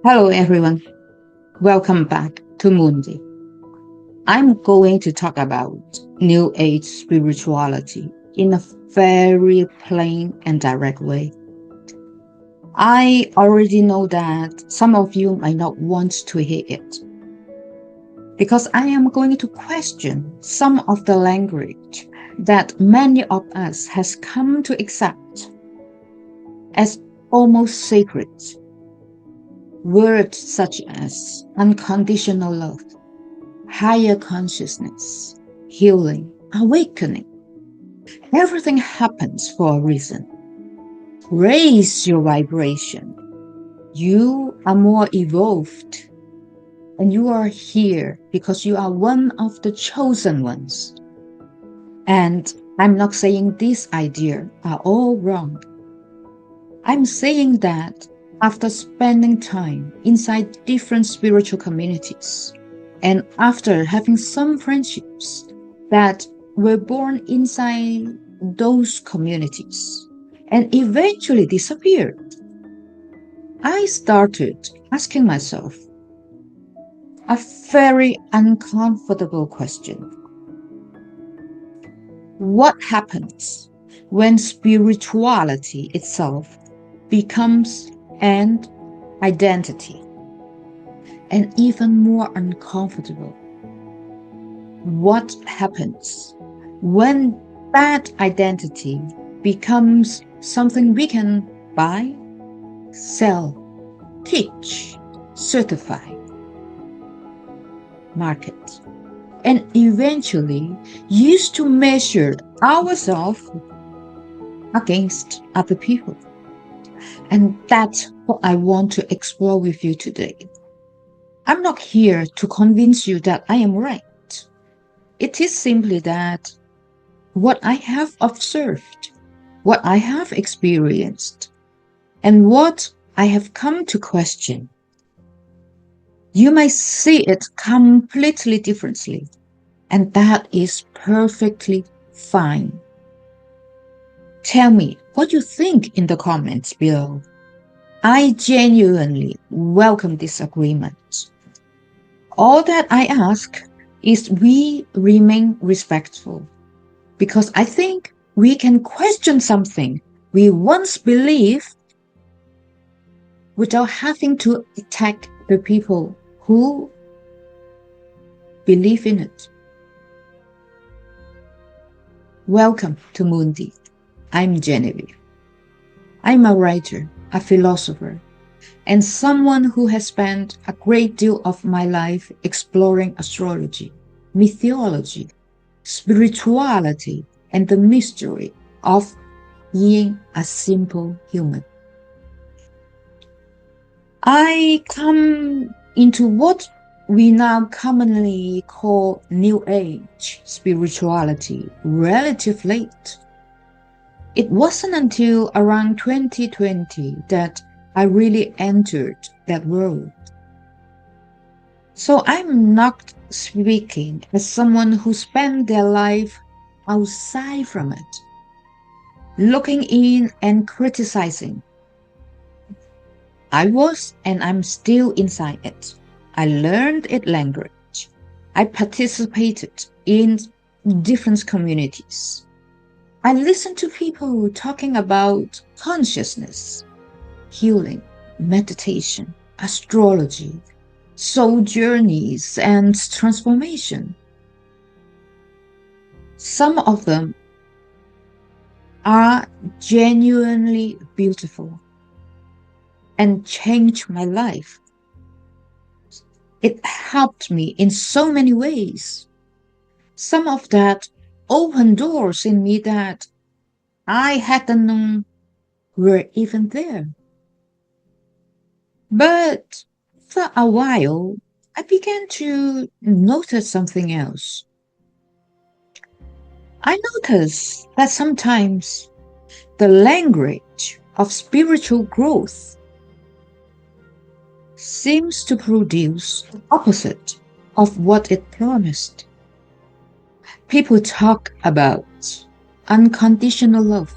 Hello, everyone. Welcome back to Mundi. I'm going to talk about New Age spirituality in a very plain and direct way. I already know that some of you might not want to hear it because I am going to question some of the language that many of us has come to accept as almost sacred. Words such as unconditional love, higher consciousness, healing, awakening. Everything happens for a reason. Raise your vibration. You are more evolved. And you are here because you are one of the chosen ones. And I'm not saying these ideas are all wrong. I'm saying that after spending time inside different spiritual communities, and after having some friendships that were born inside those communities and eventually disappeared, I started asking myself a very uncomfortable question. What happens when spirituality itself becomes an identity? And even more uncomfortable, what happens when that identity becomes something we can buy, sell, teach, certify, market, and eventually use to measure ourselves against other people? And that's what I want to explore with you today. I'm not here to convince you that I am right. It is simply that what I have observed, what I have experienced, and what I have come to question. You might see it completely differently, and that is perfectly fine. Tell me what you think in the comments below. I genuinely welcome disagreement. All that I ask is we remain respectful, because I think we can question something we once believed without having to attack the people who believe in it. Welcome to Mundi. I'm Genevieve. I'm a writer, a philosopher, and someone who has spent a great deal of my life exploring astrology, mythology, spirituality, and the mystery of being a simple human. I come into what we now commonly call New Age spirituality relatively late. It wasn't until around 2020 that I really entered that world. So I'm not speaking as someone who spent their life outside from it, looking in and criticizing. I was and I'm still inside it. I learned its language. I participated in different communities. I listened to people talking about consciousness, healing, meditation, astrology, soul journeys, and transformation. Some of them are genuinely beautiful and changed my life. It helped me in so many ways. Some of that opened doors in me that I hadn't known were even there. But for a while, I began to notice something else. I noticed that sometimes the language of spiritual growth seems to produce the opposite of what it promised. People talk about unconditional love,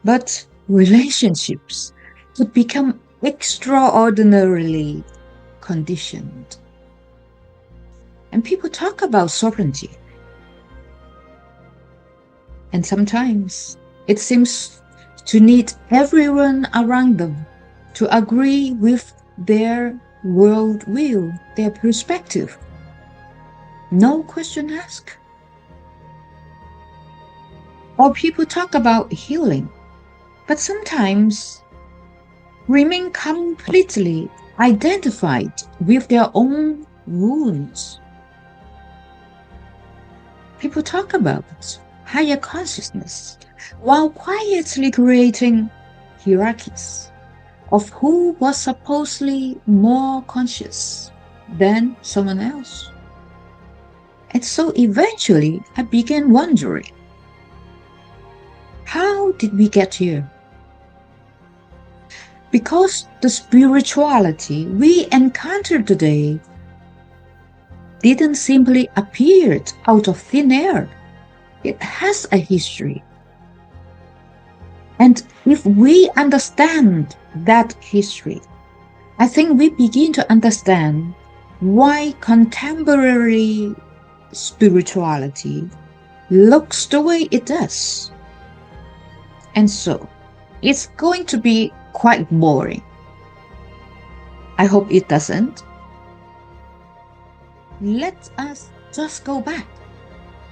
but relationships could become extraordinarily conditioned. And people talk about sovereignty. And sometimes it seems to need everyone around them to agree with their worldview, their perspective. No question asked. Or people talk about healing, but sometimes remain completely identified with their own wounds. People talk about higher consciousness while quietly creating hierarchies of who was supposedly more conscious than someone else. And so eventually I began wondering, how did we get here? Because the spirituality we encounter today didn't simply appear out of thin air. It has a history. And if we understand that history, I think we begin to understand why contemporary spirituality looks the way it does. And so, it's going to be quite boring. I hope it doesn't. Let us just go back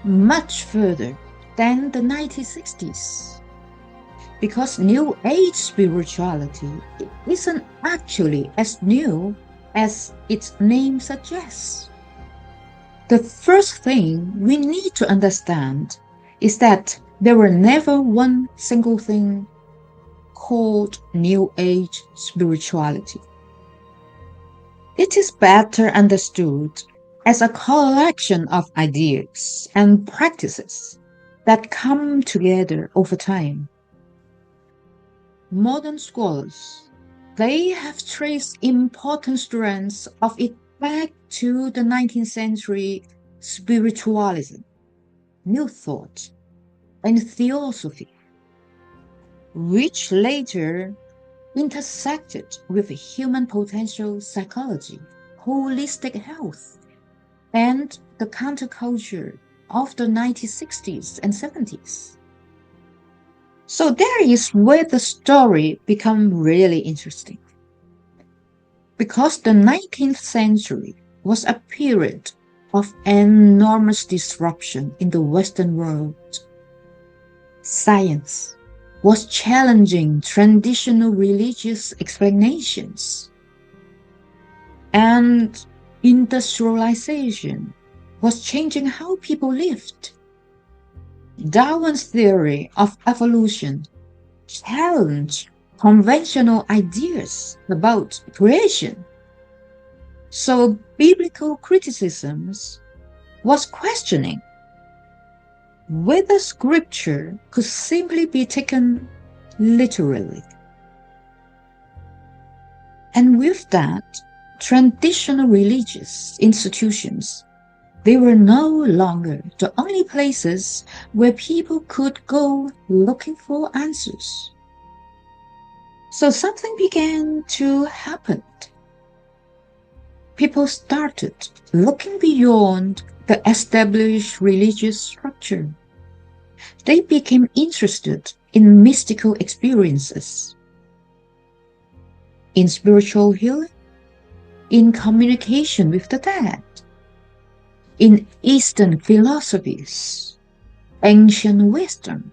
much further than the 1960s. Because New Age spirituality isn't actually as new as its name suggests. The first thing we need to understand is that there were never one single thing called New Age spirituality. It is better understood as a collection of ideas and practices that come together over time. Modern scholars, they have traced important strands of it back to the 19th century spiritualism, New Thought, and Theosophy, which later intersected with human potential psychology, holistic health, and the counterculture of the 1960s and 70s. So there is where the story becomes really interesting. Because the 19th century was a period of enormous disruption in the Western world. Science was challenging traditional religious explanations, and industrialization was changing how people lived. Darwin's theory of evolution challenged conventional ideas about creation. So biblical criticisms was questioning whether scripture could simply be taken literally. And with that, traditional religious institutions, they were no longer the only places where people could go looking for answers. So something began to happen. People started looking beyond the established religious structure. They became interested in mystical experiences, in spiritual healing, in communication with the dead, in Eastern philosophies, ancient wisdom,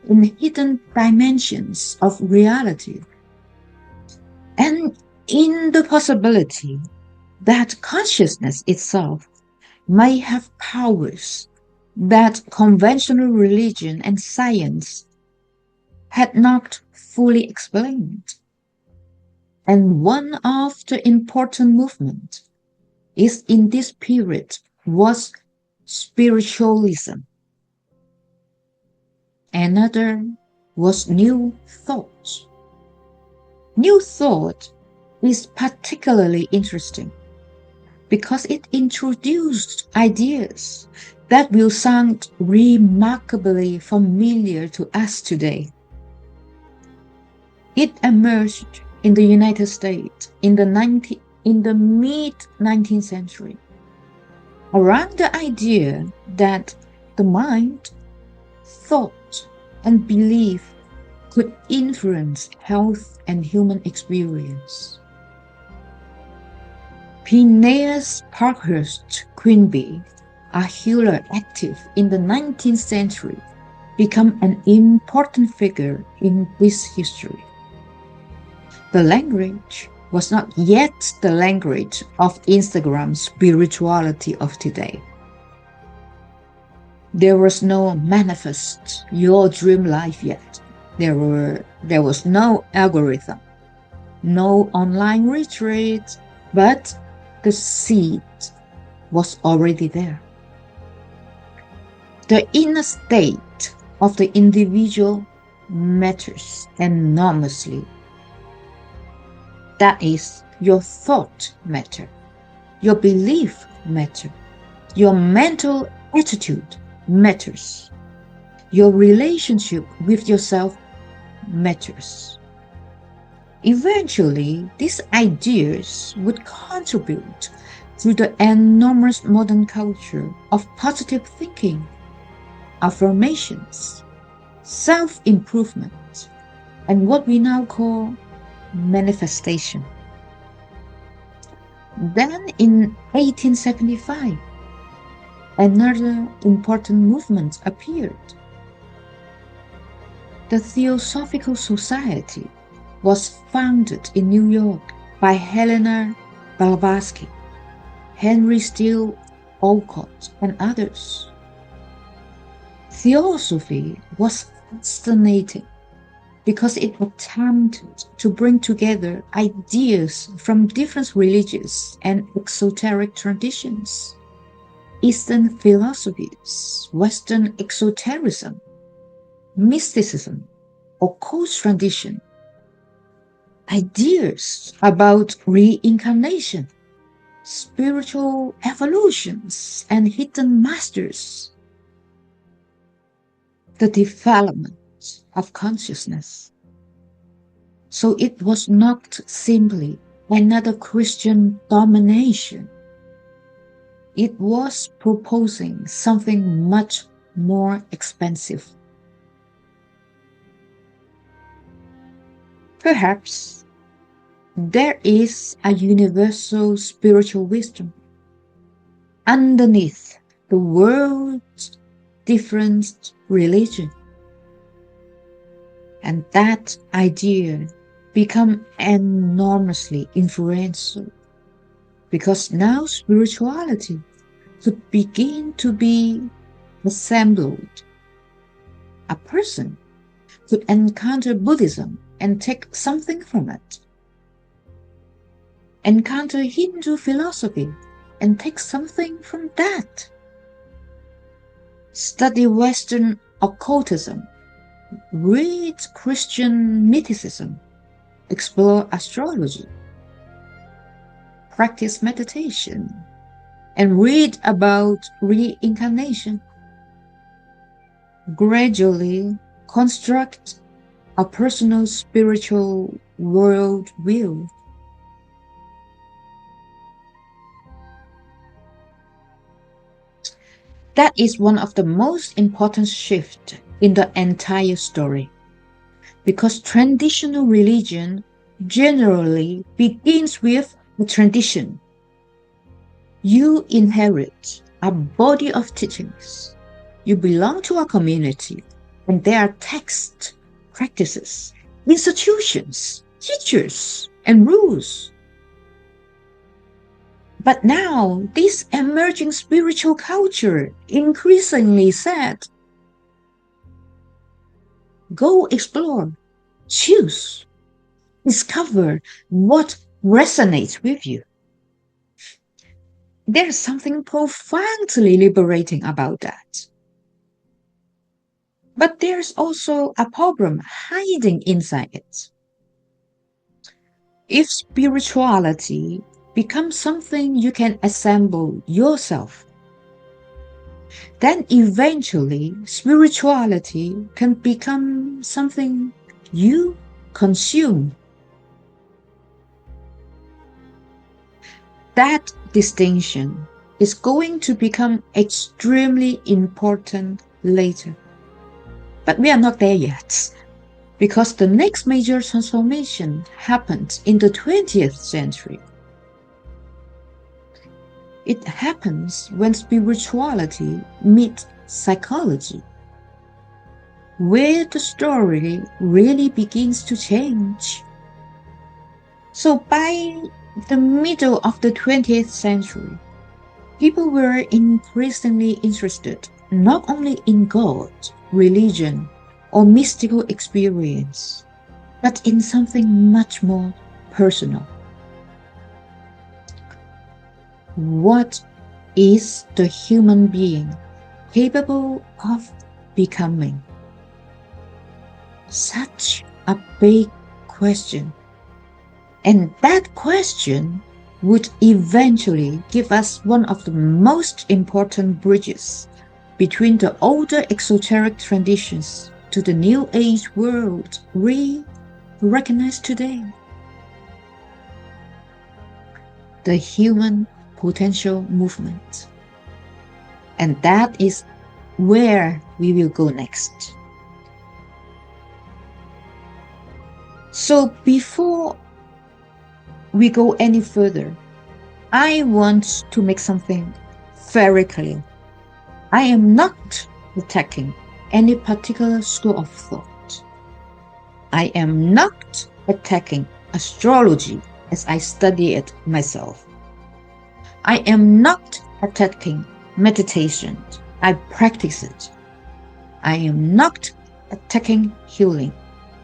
in hidden dimensions of reality, and in the possibility that consciousness itself may have powers that conventional religion and science had not fully explained. And one of the important movements is in this period was spiritualism. Another was New Thought. New Thought is particularly interesting because it introduced ideas that will sound remarkably familiar to us today. It emerged in the United States in the mid 19th century around the idea that the mind, thought, and belief could influence health and human experience. Phineas Parkhurst Quimby, a healer active in the 19th century, became an important figure in this history. The language was not yet the language of Instagram spirituality of today. There was no manifest your dream life yet. There was no algorithm, no online retreat, but the seed was already there. The inner state of the individual matters enormously. That is, your thought matter, your belief matter, your mental attitude matters, your relationship with yourself matters. Eventually, these ideas would contribute to the enormous modern culture of positive thinking, affirmations, self-improvement, and what we now call manifestation. Then in 1875, another important movement appeared. The Theosophical Society was founded in New York by Helena Blavatsky, Henry Steele Olcott, and others. Theosophy was fascinating because it attempted to bring together ideas from different religious and exoteric traditions, Eastern philosophies, Western esotericism, mysticism, occult tradition, ideas about reincarnation, spiritual evolutions, and hidden masters, the development of consciousness. So it was not simply another Christian domination. It was proposing something much more expensive. Perhaps there is a universal spiritual wisdom underneath the world's different religion. And that idea became enormously influential because now spirituality could begin to be assembled. A person could encounter Buddhism and take something from it, encounter Hindu philosophy and take something from that, study Western occultism, read Christian mysticism, explore astrology, practice meditation, and read about reincarnation. Gradually construct a personal spiritual worldview. That is one of the most important shifts in the entire story, because traditional religion generally begins with a tradition. You inherit a body of teachings. You belong to a community, and there are texts, practices, institutions, teachers, and rules. But now, this emerging spiritual culture increasingly said, go explore, choose, discover what resonates with you. There's something profoundly liberating about that. But there's also a problem hiding inside it. If spirituality becomes something you can assemble yourself, then eventually spirituality can become something you consume. that distinction is going to become extremely important later. But we are not there yet, because the next major transformation happened in the 20th century. It happens when spirituality meets psychology, where the story really begins to change. So by the middle of the 20th century, people were increasingly interested not only in God, religion, or mystical experience, but in something much more personal. What is the human being capable of becoming? Such a big question. And that question would eventually give us one of the most important bridges between the older exoteric traditions to the New Age world we recognize today. The human potential movement. And that is where we will go next. So before we go any further, I want to make something very clear. I am not attacking any particular school of thought. I am not attacking astrology as I study it myself. I am not attacking meditation. I practice it. I am not attacking healing.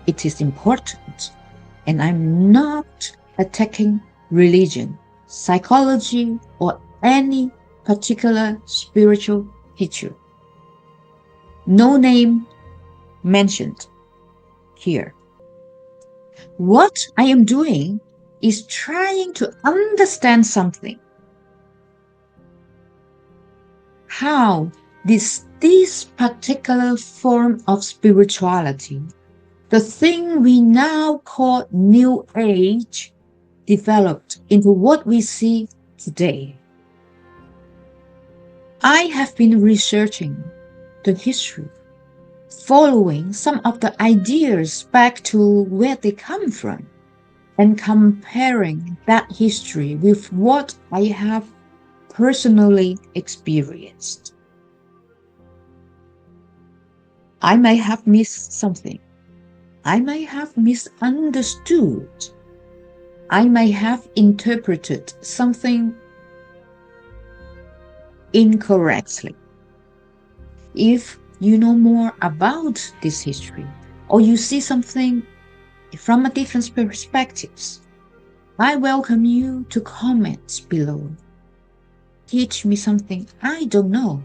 It is important. And I'm not attacking religion, psychology, or any particular spiritual teacher. No name mentioned here. What I am doing is trying to understand something. How this particular form of spirituality, the thing we now call New Age, developed into what we see today. I have been researching the history, following some of the ideas back to where they come from, and comparing that history with what I have personally experienced. I may have missed something. I may have misunderstood. I may have interpreted something incorrectly. If you know more about this history, or you see something from a different perspectives, I welcome you to comment below. Teach me something I don't know.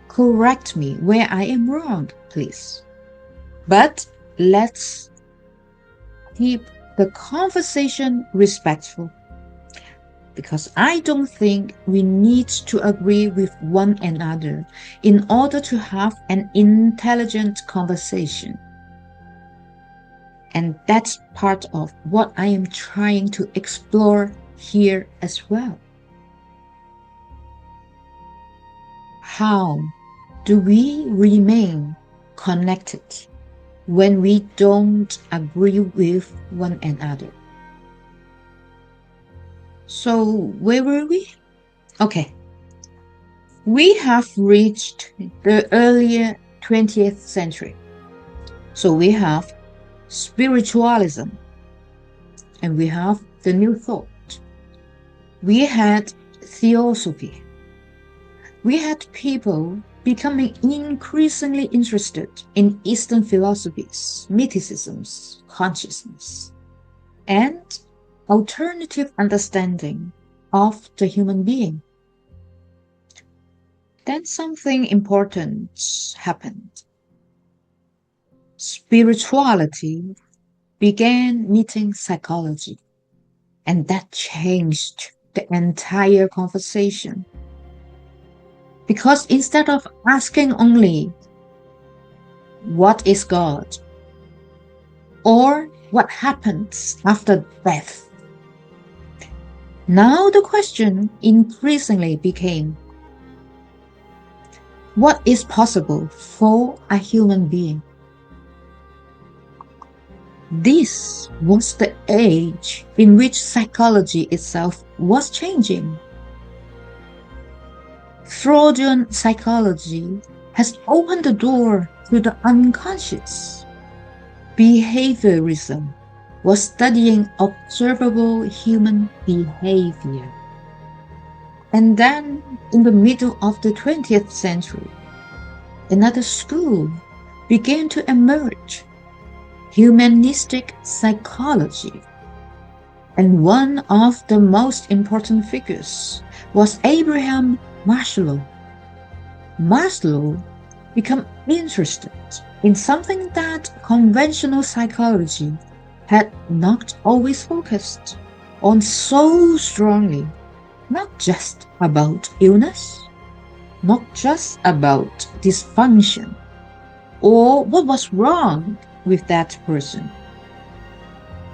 Correct me where I am wrong, please. But let's keep the conversation respectful, because I don't think we need to agree with one another in order to have an intelligent conversation. And that's part of what I am trying to explore here as well. How do we remain connected when we don't agree with one another? So where were we? Okay. We have reached the earlier 20th century. So we have spiritualism, and we have the New Thought. We had theosophy. We had people becoming increasingly interested in Eastern philosophies, mysticisms, consciousness, and alternative understanding of the human being. Then something important happened. Spirituality began meeting psychology, and that changed the entire conversation. Because instead of asking only, what is God? Or what happens after death? Now the question increasingly became, what is possible for a human being? This was the age in which psychology itself was changing. Freudian psychology has opened the door to the unconscious. Behaviorism was studying observable human behavior. And then, in the middle of the 20th century, another school began to emerge, humanistic psychology. And one of the most important figures was Abraham Maslow. Maslow became interested in something that conventional psychology had not always focused on so strongly, not just about illness, not just about dysfunction, or what was wrong with that person.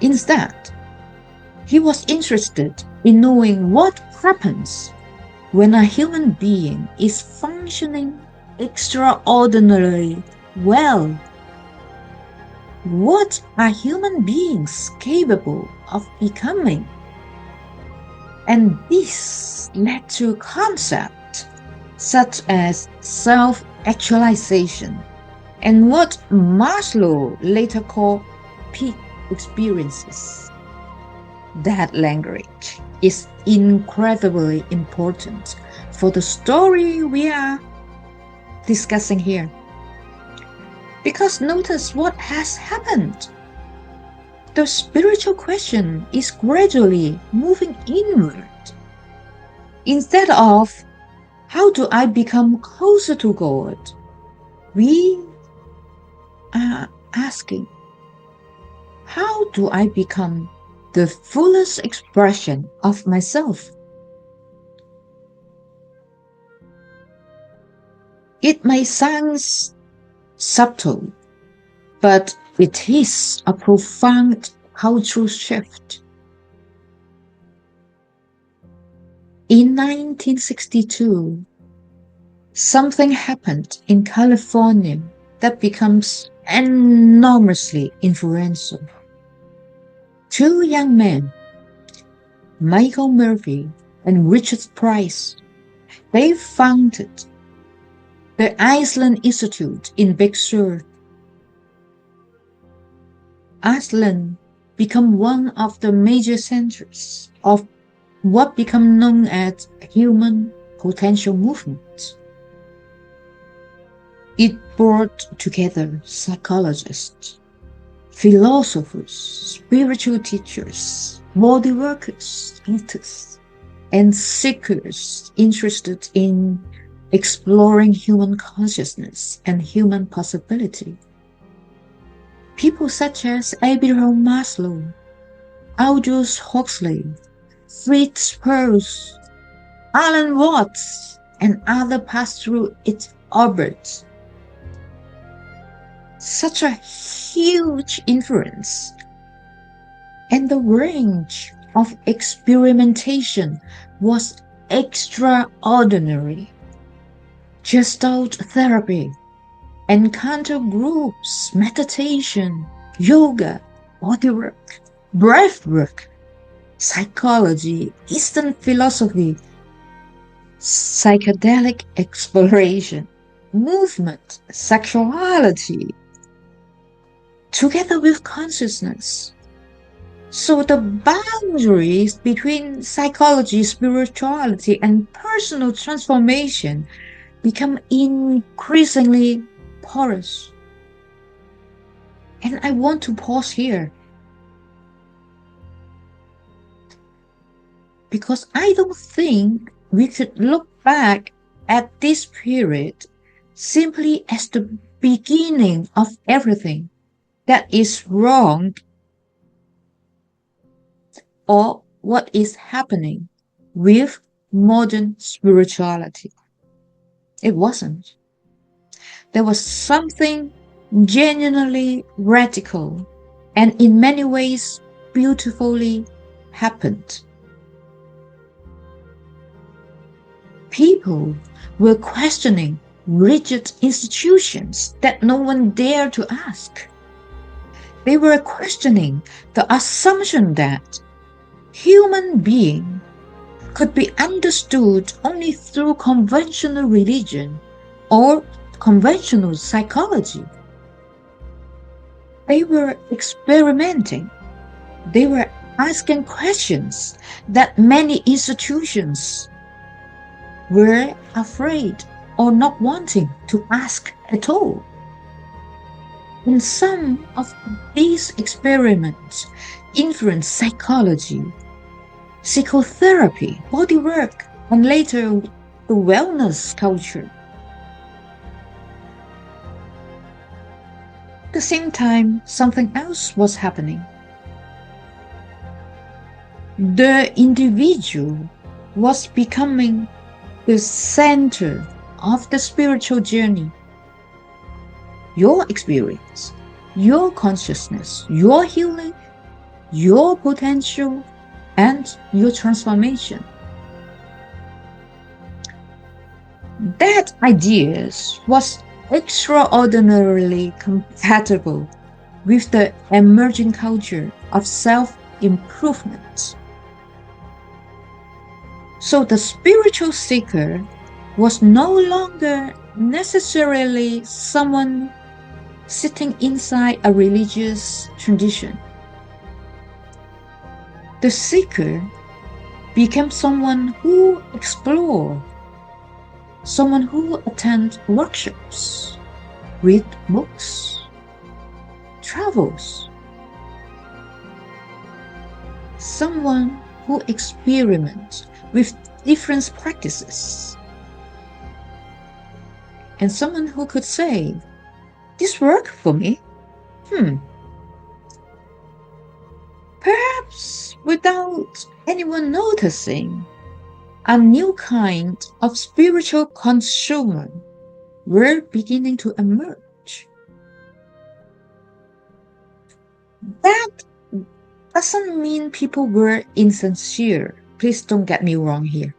Instead, he was interested in knowing what happens when a human being is functioning extraordinarily well. What are human beings capable of becoming? And this led to concepts such as self-actualization and what Maslow later called peak experiences. That language is incredibly important for the story we are discussing here. Because notice what has happened. The spiritual question is gradually moving inward. Instead of how do I become closer to God, we are asking, how do I become the fullest expression of myself? It may sound subtle, but it is a profound cultural shift. In 1962, something happened in California that becomes enormously influential. Two young men, Michael Murphy and Richard Price, they founded the Iceland Institute in Big Sur. Iceland became one of the major centers of what became known as human potential movement. It brought together psychologists, philosophers, spiritual teachers, body workers, artists, and seekers interested in exploring human consciousness and human possibility. People such as Abraham Maslow, Aldous Huxley, Fritz Perls, Alan Watts, and others passed through its orbit. Such a huge influence, and the range of experimentation was extraordinary. Gestalt therapy, encounter groups, meditation, yoga, bodywork, breathwork, psychology, Eastern philosophy, psychedelic exploration, movement, sexuality, together with consciousness. So the boundaries between psychology, spirituality, and personal transformation become increasingly porous. And I want to pause here because I don't think we could look back at this period simply as the beginning of everything that is wrong or what is happening with modern spirituality. It wasn't. There was something genuinely radical and in many ways beautifully happened. People were questioning rigid institutions that no one dared to ask. They were questioning the assumption that human being could be understood only through conventional religion or conventional psychology. They were experimenting. They were asking questions that many institutions were afraid or not wanting to ask at all. And some of these experiments influenced psychology, psychotherapy, bodywork, and later the wellness culture. At the same time, something else was happening. The individual was becoming the center of the spiritual journey. Your experience, your consciousness, your healing, your potential, and your transformation. That idea was extraordinarily compatible with the emerging culture of self-improvement. So the spiritual seeker was no longer necessarily someone sitting inside a religious tradition. The seeker became someone who explored, someone who attends workshops, read books, travels, someone who experiments with different practices, and someone who could say, "This worked for me." Perhaps without anyone noticing, a new kind of spiritual consumer were beginning to emerge. That doesn't mean people were insincere. Please don't get me wrong here.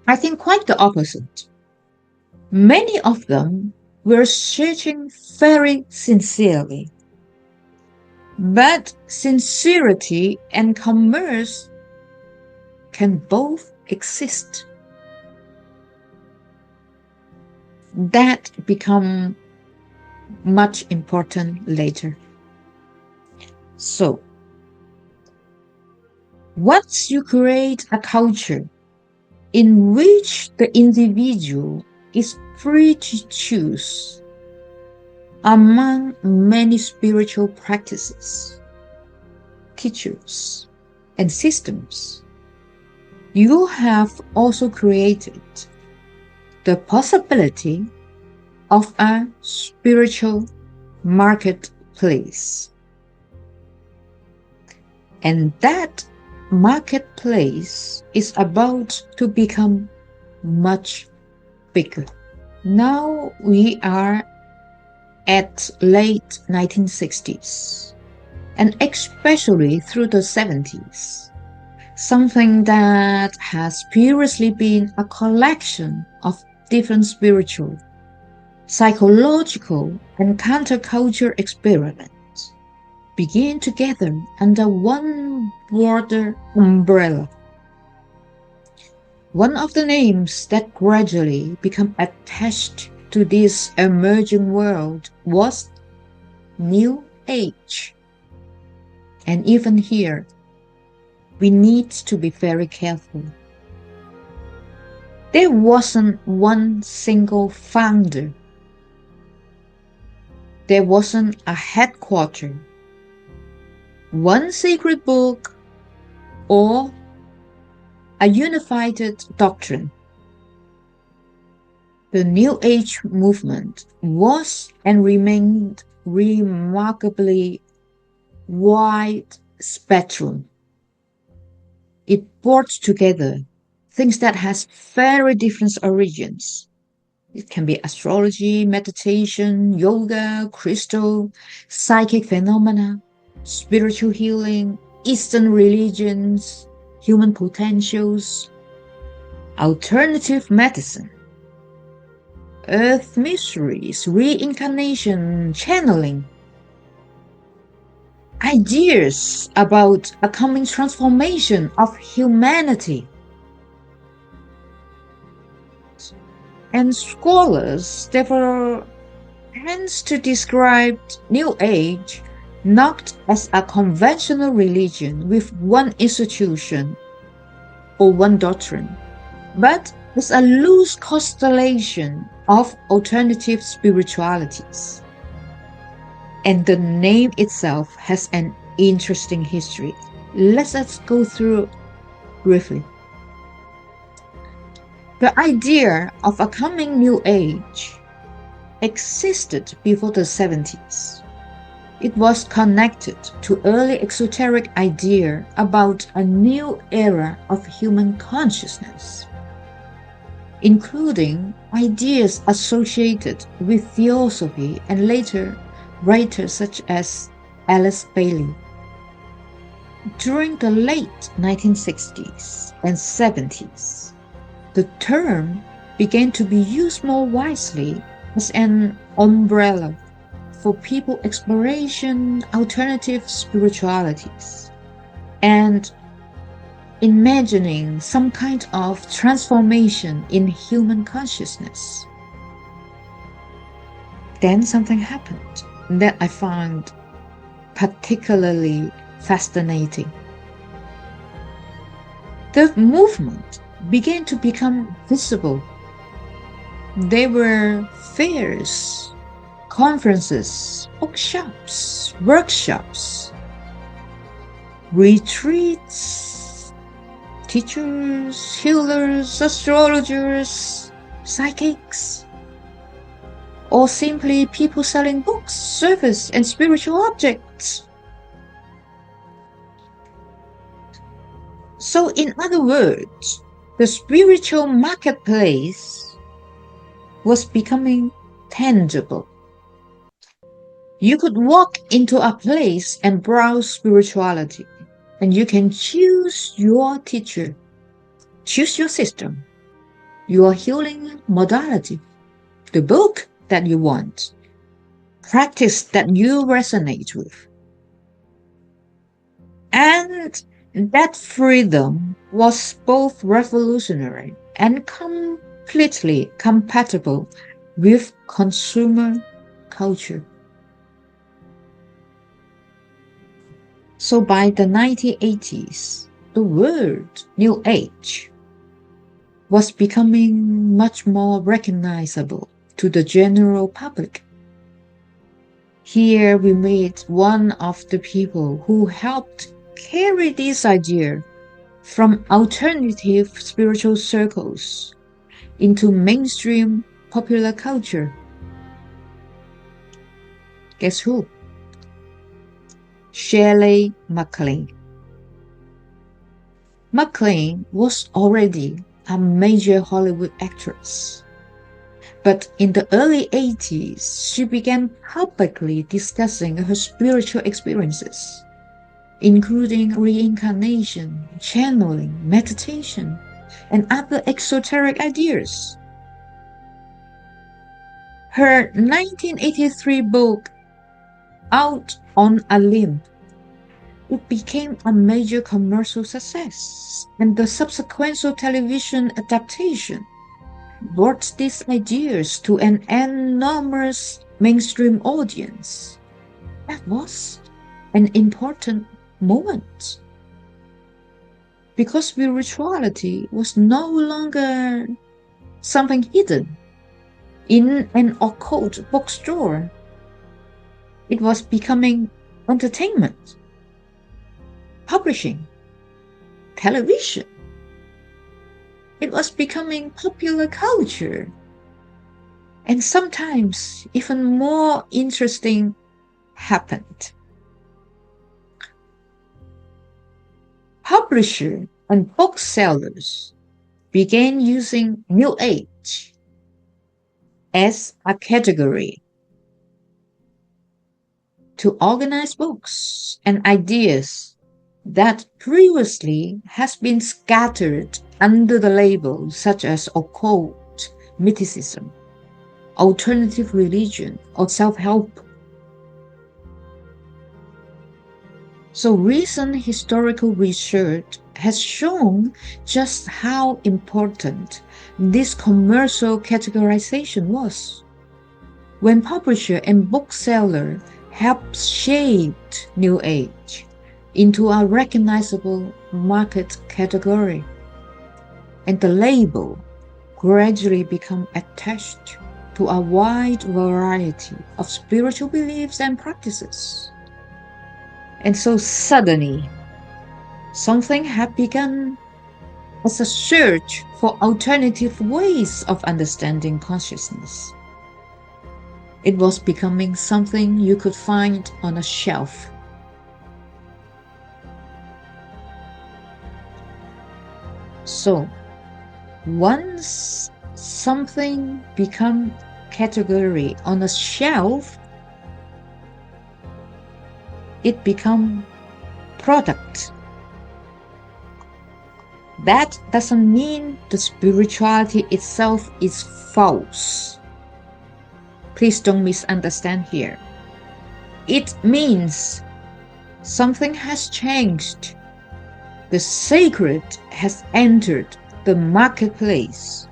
I think quite the opposite. Many of them were searching very sincerely. But sincerity and commerce can both exist. That become much important later. So, once you create a culture in which the individual is free to choose among many spiritual practices, teachers, and systems, you have also created the possibility of a spiritual marketplace. And that marketplace is about to become much bigger. Now we are at late 1960s, and especially through the 70s. Something that has previously been a collection of different spiritual, psychological, and counterculture experiments begin together under one broader umbrella. One of the names that gradually became attached to this emerging world was New Age. And even here, we need to be very careful. There wasn't one single founder. There wasn't a headquarters, one secret book, or a unified doctrine. The New Age movement was and remained remarkably wide spectrum. It brought together things that has very different origins. It can be astrology, meditation, yoga, crystal, psychic phenomena, spiritual healing, Eastern religions, human potentials, alternative medicine, earth mysteries, reincarnation, channeling, ideas about a coming transformation of humanity. And scholars therefore tends to describe New Age not as a conventional religion with one institution or one doctrine, but as a loose constellation of alternative spiritualities. And the name itself has an interesting history. Let us go through briefly. The idea of a coming new age existed before the 70s. It was connected to early esoteric idea about a new era of human consciousness, including ideas associated with theosophy and later writers such as Alice Bailey. During the late 1960s and 70s, the term began to be used more widely as an umbrella for people exploration alternative spiritualities and imagining some kind of transformation in human consciousness. Then something happened that I found particularly fascinating. The movement began to become visible. There were fairs, conferences, bookshops, workshops, retreats, teachers, healers, astrologers, psychics, or simply people selling books, service, and spiritual objects. So, in other words, the spiritual marketplace was becoming tangible. You could walk into a place and browse spirituality, and you can choose your teacher, choose your system, your healing modality, the book that you want, practice that you resonate with. And that freedom was both revolutionary and completely compatible with consumer culture. So by the 1980s, the word New Age was becoming much more recognizable to the general public. Here we meet one of the people who helped carry this idea from alternative spiritual circles into mainstream popular culture. Guess who? Shirley MacLaine. MacLaine was already a major Hollywood actress. But in the early 80s, she began publicly discussing her spiritual experiences, including reincarnation, channeling, meditation, and other exoteric ideas. Her 1983 book, Out on a Limb, it became a major commercial success, and the subsequent television adaptation brought these ideas to an enormous mainstream audience. That was an important moment because spirituality was no longer something hidden in an occult bookstore. It was becoming entertainment, publishing, television. It was becoming popular culture. And sometimes even more interesting happened. Publishers and booksellers began using New Age as a category to organize books and ideas that previously has been scattered under the labels such as occult, mythicism, alternative religion, or self help. So, recent historical research has shown just how important this commercial categorization was. When publisher and bookseller helped shape New Age into a recognizable market category, and the label gradually become attached to a wide variety of spiritual beliefs and practices. And so suddenly, something had begun as a search for alternative ways of understanding consciousness. It was becoming something you could find on a shelf. So, once something become category on a shelf, it become product. That doesn't mean the spirituality itself is false. Please don't misunderstand here. It means something has changed. The sacred has entered the marketplace.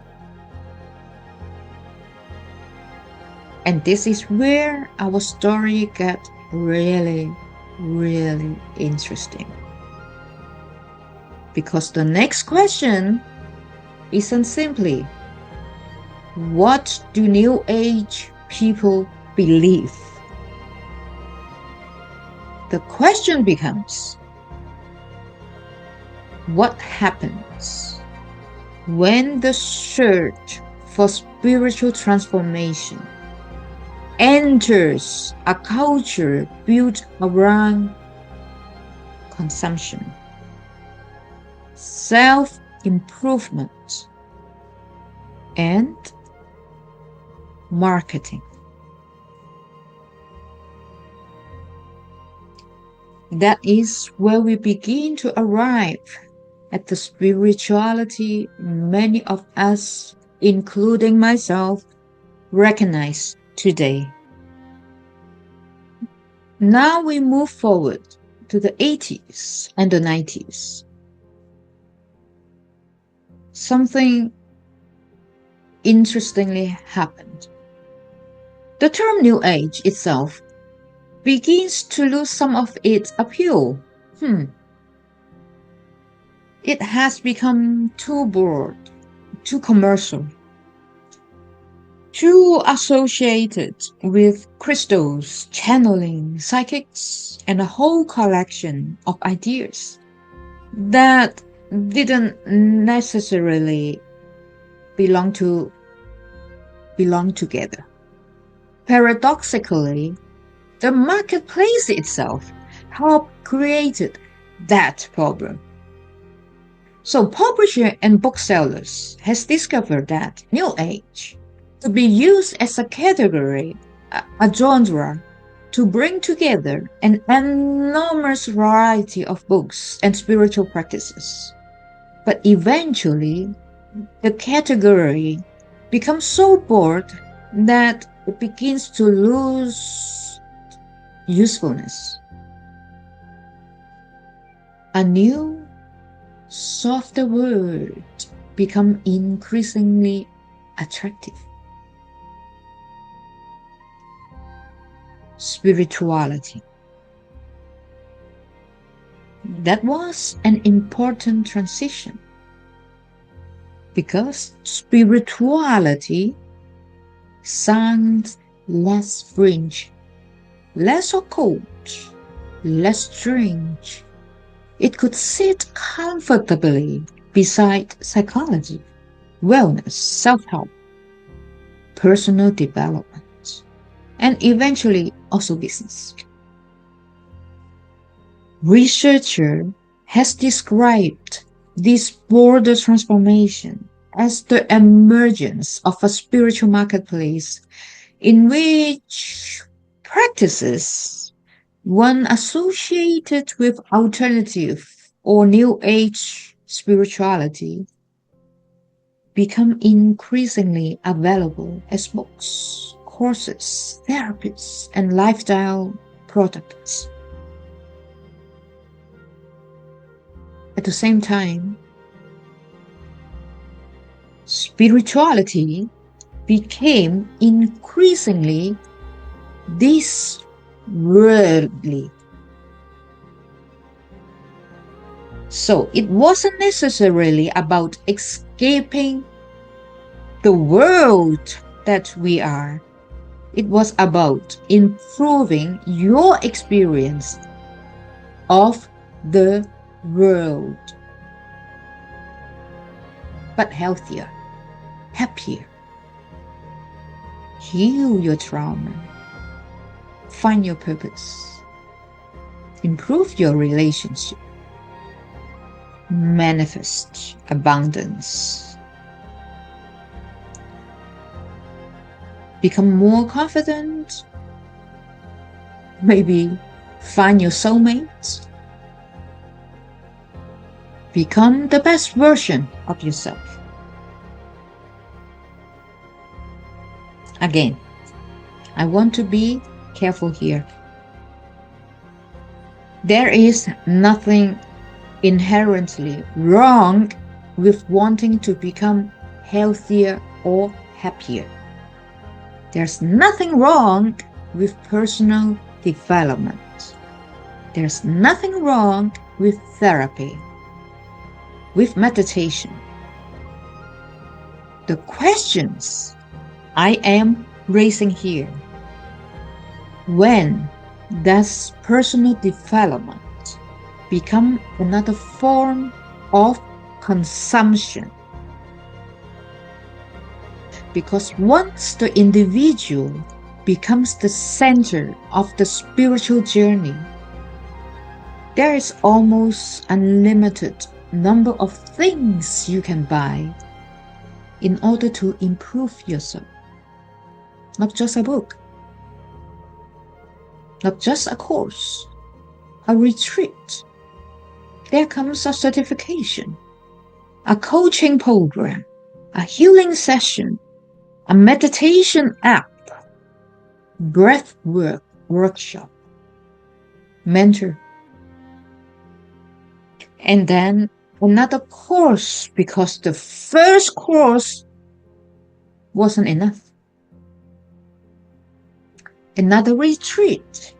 And this is where our story got really, really interesting. Because the next question isn't simply, what do New Age people believe? The question becomes, what happens when the search for spiritual transformation enters a culture built around consumption, self-improvement, and marketing? That is where we begin to arrive at the spirituality many of us, including myself, recognize today. Now we move forward to the 80s and the 90s. Something interestingly happened. The term New Age itself begins to lose some of its appeal. It has become too broad, too commercial, too associated with crystals, channeling, psychics, and a whole collection of ideas that didn't necessarily belong together. Paradoxically, the marketplace itself helped create that problem. So publisher and booksellers has discovered that New Age to be used as a category, a genre, to bring together an enormous variety of books and spiritual practices. But eventually, the category becomes so broad that it begins to lose usefulness. A new, softer word become increasingly attractive. Spirituality. That was an important transition because spirituality sounds less fringe, less occult, less strange. It could sit comfortably beside psychology, wellness, self-help, personal development, and eventually also business. Researcher has described this border transformation as the emergence of a spiritual marketplace in which practices one associated with alternative or new age spirituality, become increasingly available as books, courses, therapies, and lifestyle products. At the same time, spirituality became increasingly this worldly. So it wasn't necessarily about escaping the world that we are. It was about improving your experience of the world, but healthier, happier. Heal your trauma, find your purpose, improve your relationship, manifest abundance, become more confident, maybe find your soulmate, become the best version of yourself. Again, I want to be careful here. There is nothing inherently wrong with wanting to become healthier or happier. There's nothing wrong with personal development. There's nothing wrong with therapy, with meditation. The questions I am raising here: when does personal development become another form of consumption? Because once the individual becomes the center of the spiritual journey, there is almost unlimited number of things you can buy in order to improve yourself. Not just a book, not just a course, a retreat. There comes a certification, a coaching program, a healing session, a meditation app, breathwork workshop, mentor, and then another course because the first course wasn't enough. Another retreat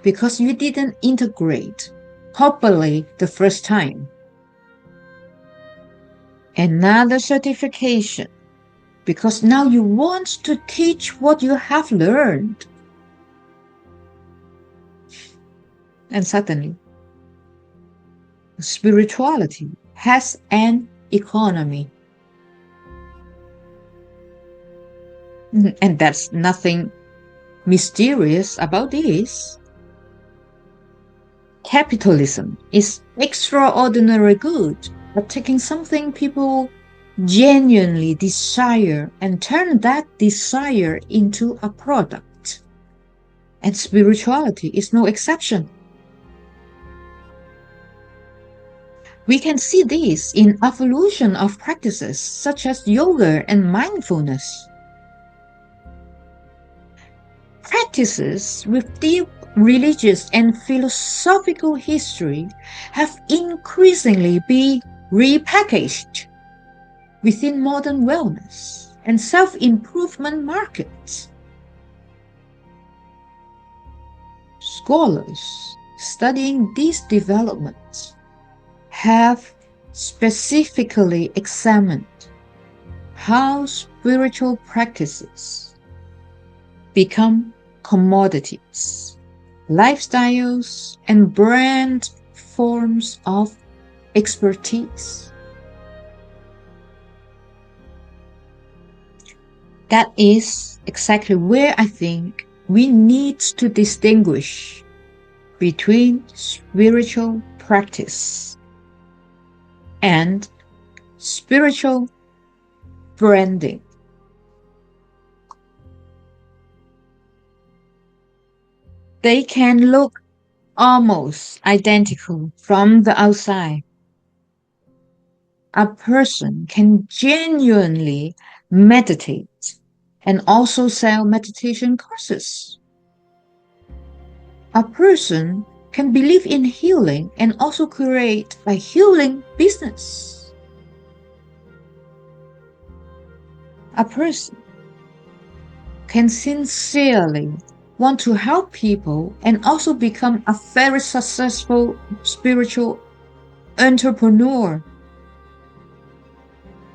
because you didn't integrate properly the first time. Another certification because now you want to teach what you have learned. And suddenly, spirituality has an economy. And that's nothing mysterious about this. Capitalism is extraordinarily good at taking something people genuinely desire and turn that desire into a product. And spirituality is no exception. We can see this in evolution of practices such as yoga and mindfulness. Practices with deep religious and philosophical history have increasingly been repackaged within modern wellness and self-improvement markets. Scholars studying these developments have specifically examined how spiritual practices become commodities, lifestyles, and brand forms of expertise. That is exactly where I think we need to distinguish between spiritual practice and spiritual branding. They can look almost identical from the outside. A person can genuinely meditate and also sell meditation courses. A person can believe in healing and also create a healing business. A person can sincerely want to help people and also become a very successful spiritual entrepreneur.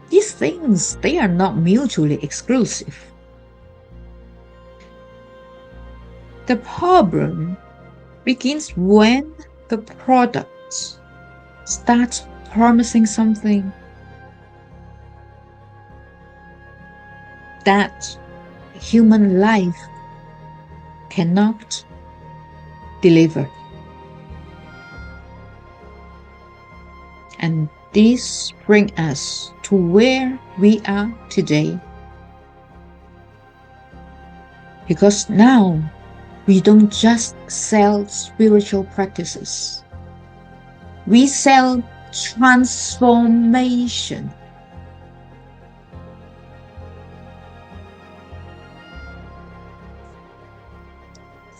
These things, they are not mutually exclusive. The problem begins when the product starts promising something that human life cannot deliver. And this brings us to where we are today. Because now we don't just sell spiritual practices. We sell transformation.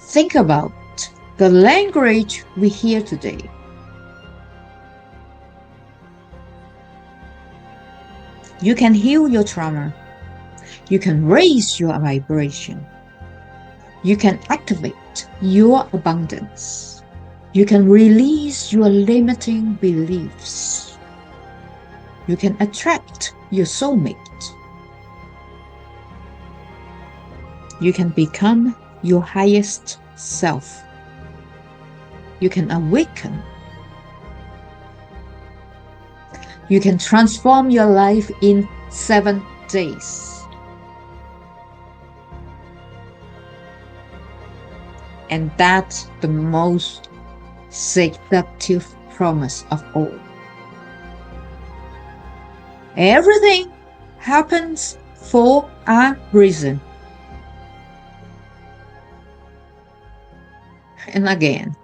Think about the language we hear today. You can heal your trauma. You can raise your vibration. You can activate your abundance. You can release your limiting beliefs. You can attract your soulmate. You can become your highest self. You can awaken. You can transform your life in 7 days. And that's the most seductive promise of all. Everything happens for a reason. And again,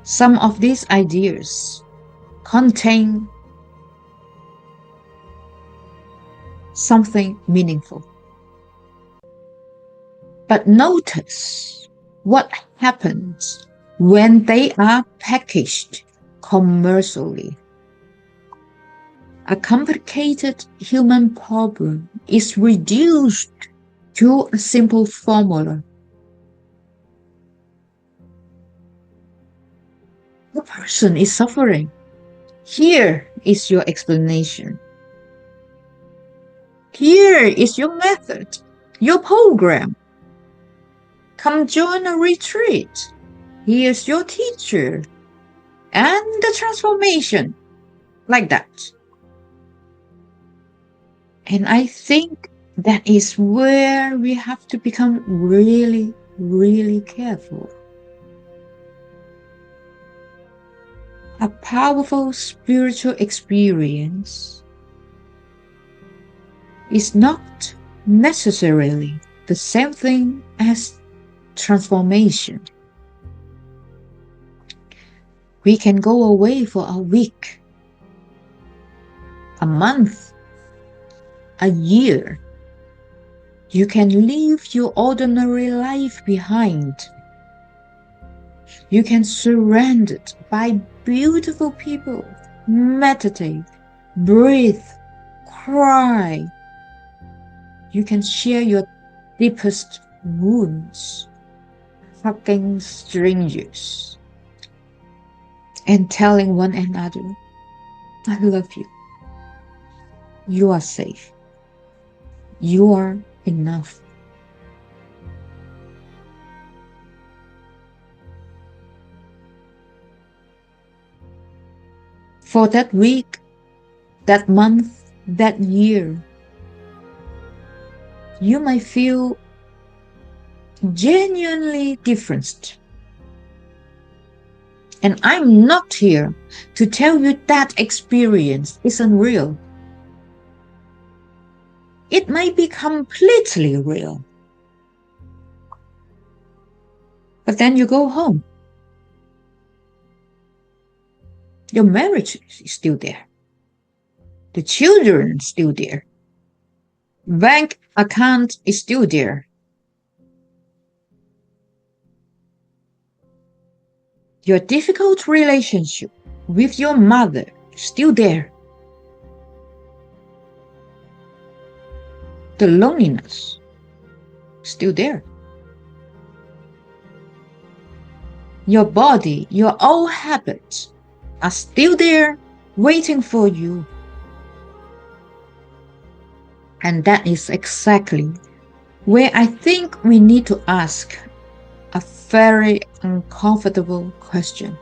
some of these ideas contain something meaningful. But notice what happens when they are packaged commercially. A complicated human problem is reduced to a simple formula. The person is suffering. Here is your explanation. Here is your method, your program. Come join a retreat. Here's your teacher. And the transformation. Like that. And I think that is where we have to become really, really careful. A powerful spiritual experience is not necessarily the same thing as transformation. We can go away for a week, a month, a year. You can leave your ordinary life behind. You can surround it by beautiful people, meditate, breathe, cry. You can share your deepest wounds, hugging strangers, and telling one another, I love you. You are safe. You are enough. For that week, that month, that year, you might feel genuinely different. And I'm not here to tell you that experience isn't real. It might be completely real. But then you go home Your marriage is still there. The children still there. Bank account is still there. Your difficult relationship with your mother is still there. The loneliness still there. Your body, your old habits are still there waiting for you. And that is exactly where I think we need to ask a very uncomfortable question.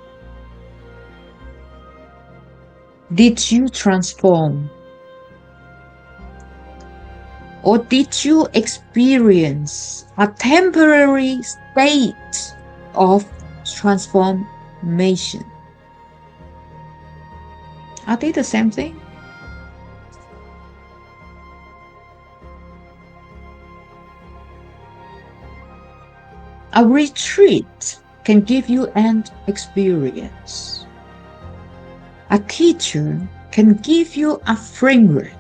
Did you transform? Or did you experience a temporary state of transformation? Are they the same thing? A retreat can give you an experience. A teacher can give you a framework.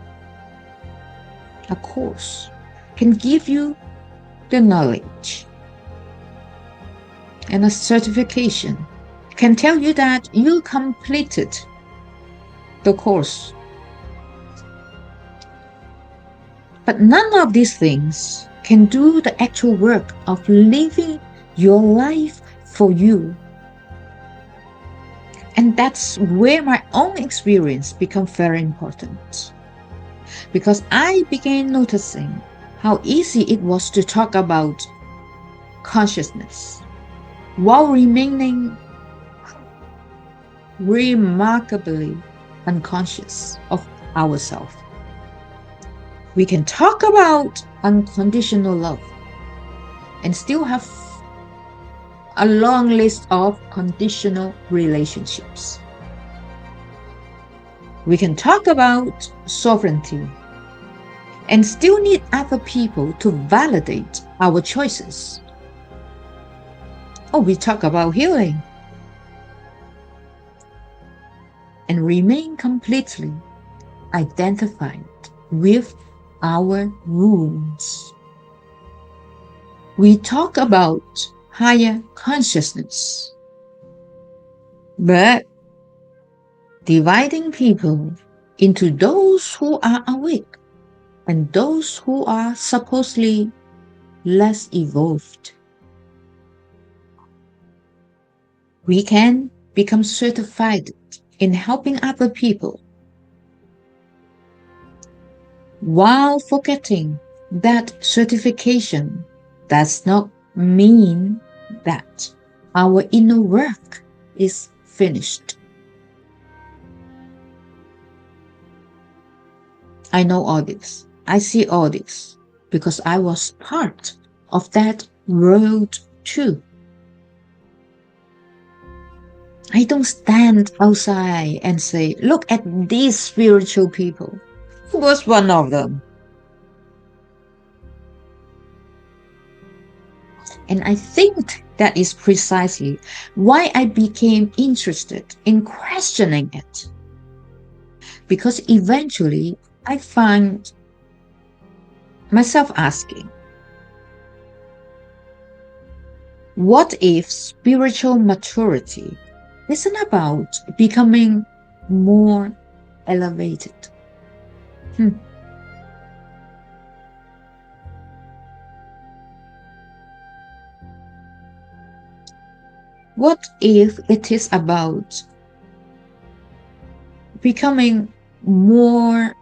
A course can give you the knowledge. And a certification can tell you that you completed the course. But none of these things can do the actual work of living your life for you. And that's where my own experience becomes very important. Because I began noticing how easy it was to talk about consciousness while remaining remarkably unconscious of ourselves. We can talk about unconditional love and still have a long list of conditional relationships. We can talk about sovereignty and still need other people to validate our choices. Or we talk about healing and remain completely identified with our wounds. We talk about higher consciousness, but dividing people into those who are awake and those who are supposedly less evolved. We can become certified in helping other people while forgetting that certification does not mean that our inner work is finished. I know all this. I see all this because I was part of that world too. I don't stand outside and say, look at these spiritual people. I was one of them. And I think that is precisely why I became interested in questioning it. Because eventually I find myself asking, what if spiritual maturity isn't about becoming more elevated? What if it is about becoming more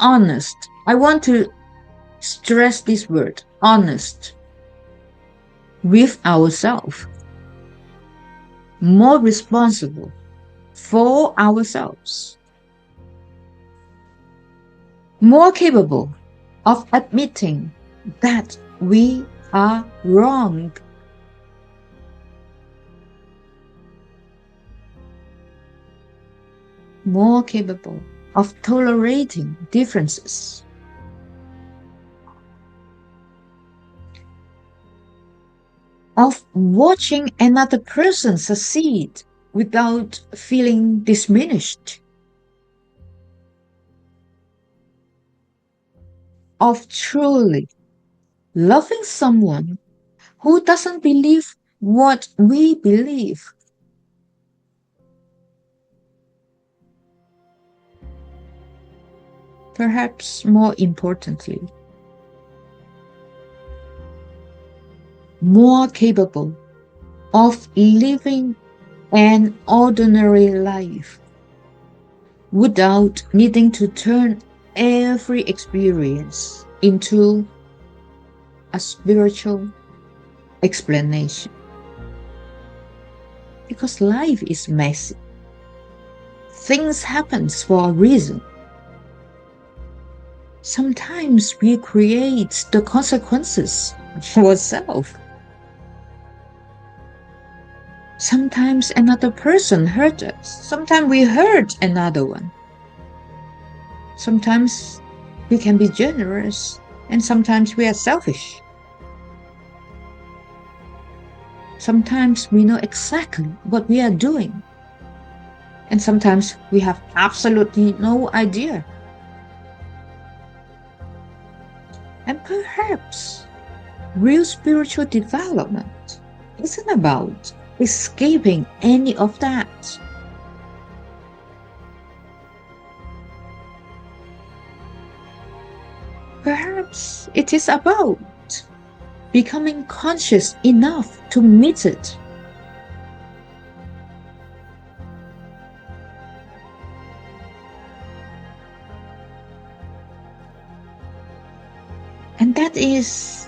honest? I want to stress this word, honest, with ourselves, more responsible for ourselves, more capable of admitting that we are wrong. More capable of tolerating differences. Of watching another person succeed without feeling diminished, of truly loving someone who doesn't believe what we believe. Perhaps more importantly, more capable of living an ordinary life without needing to turn every experience into a spiritual explanation. Because life is messy. Things happen for a reason. Sometimes we create the consequences for ourselves. Sometimes another person hurt us. Sometimes we hurt another one. Sometimes we can be generous, and sometimes we are selfish. Sometimes we know exactly what we are doing, and sometimes we have absolutely no idea. And perhaps real spiritual development isn't about escaping any of that. Perhaps it is about becoming conscious enough to meet it. And that is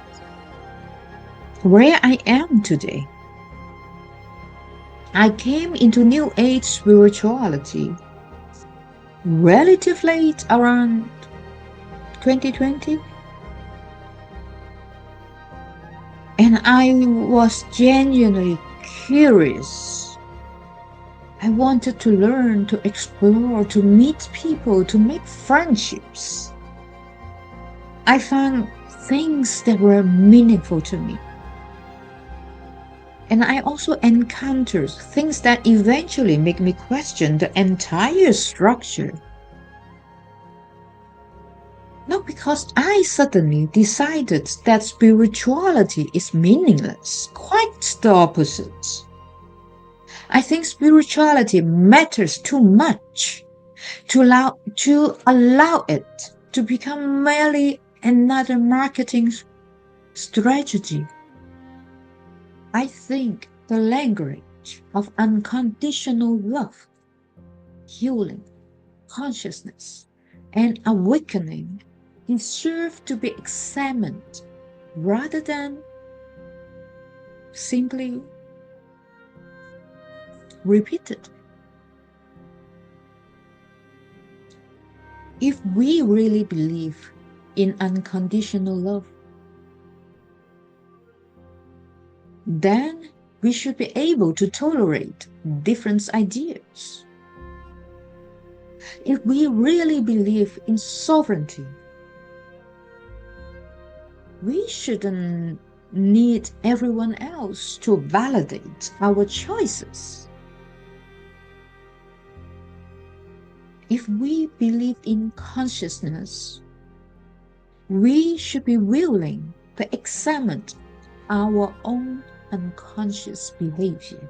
where I am today. I came into New Age spirituality relatively late, around 2020, and I was genuinely curious. I wanted to learn, to explore, to meet people, to make friendships. I found things that were meaningful to me. And I also encountered things that eventually make me question the entire structure. Not because I suddenly decided that spirituality is meaningless, quite the opposite. I think spirituality matters too much to allow it to become merely another marketing strategy. I think the language of unconditional love, healing, consciousness, and awakening deserve to be examined rather than simply repeated. If we really believe in unconditional love, then we should be able to tolerate different ideas. If we really believe in sovereignty, we shouldn't need everyone else to validate our choices. If we believe in consciousness, we should be willing to examine our own unconscious behavior.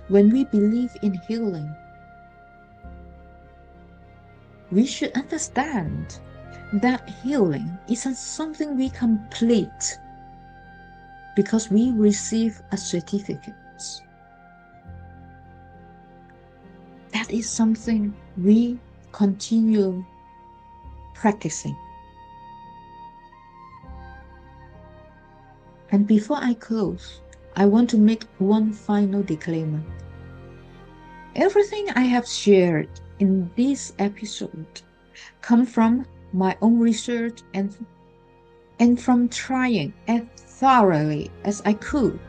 When we believe in healing, we should understand that healing isn't something we complete because we receive a certificate. That is something we continue practicing. And before I close, I want to make one final disclaimer. Everything I have shared in this episode come from my own research and from trying as thoroughly as I could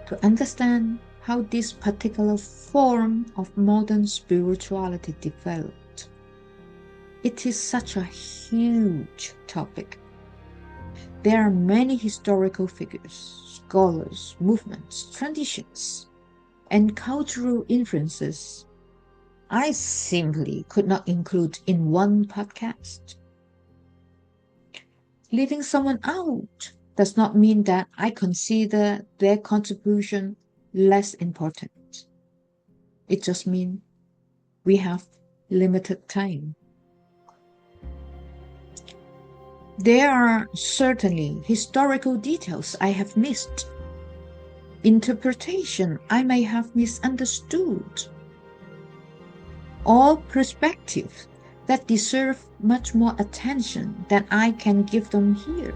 to understand how this particular form of modern spirituality developed. It is such a huge topic. There are many historical figures, scholars, movements, traditions, and cultural influences I simply could not include in one podcast. Leaving someone out does not mean that I consider their contribution less important. It just means we have limited time. There are certainly historical details I have missed, interpretation I may have misunderstood, or perspectives that deserve much more attention than I can give them here.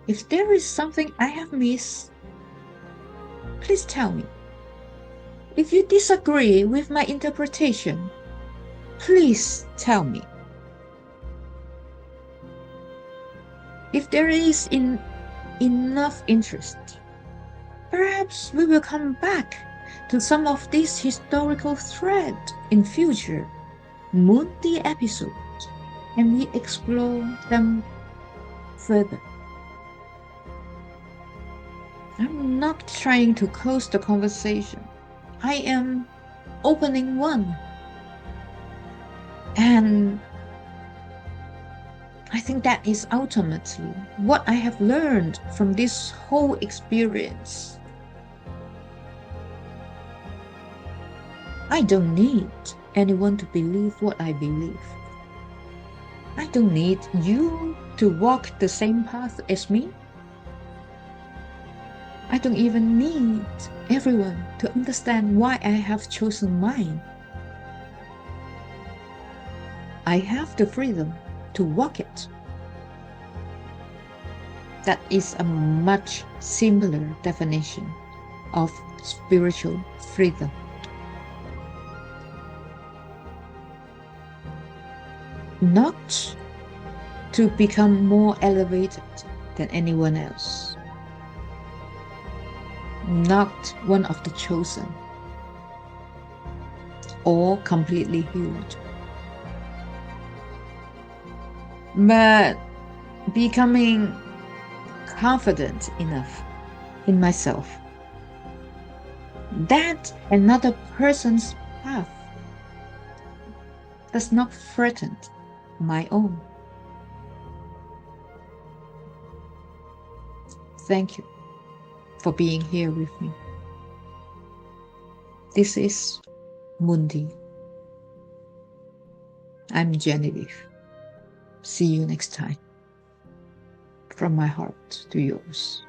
If there is something I have missed, please tell me. If you disagree with my interpretation, please tell me. If there is enough interest, perhaps we will come back to some of these historical threads in future Mundi episodes and we explore them further. I'm not trying to close the conversation. I am opening one. And I think that is ultimately what I have learned from this whole experience. I don't need anyone to believe what I believe. I don't need you to walk the same path as me. I don't even need everyone to understand why I have chosen mine. I have the freedom to walk it. That is a much simpler definition of spiritual freedom. Not to become more elevated than anyone else. Not one of the chosen or completely healed, but becoming confident enough in myself that another person's path does not threaten my own. Thank you for being here with me. This is Mundi. I'm Genevieve. See you next time. From my heart to yours.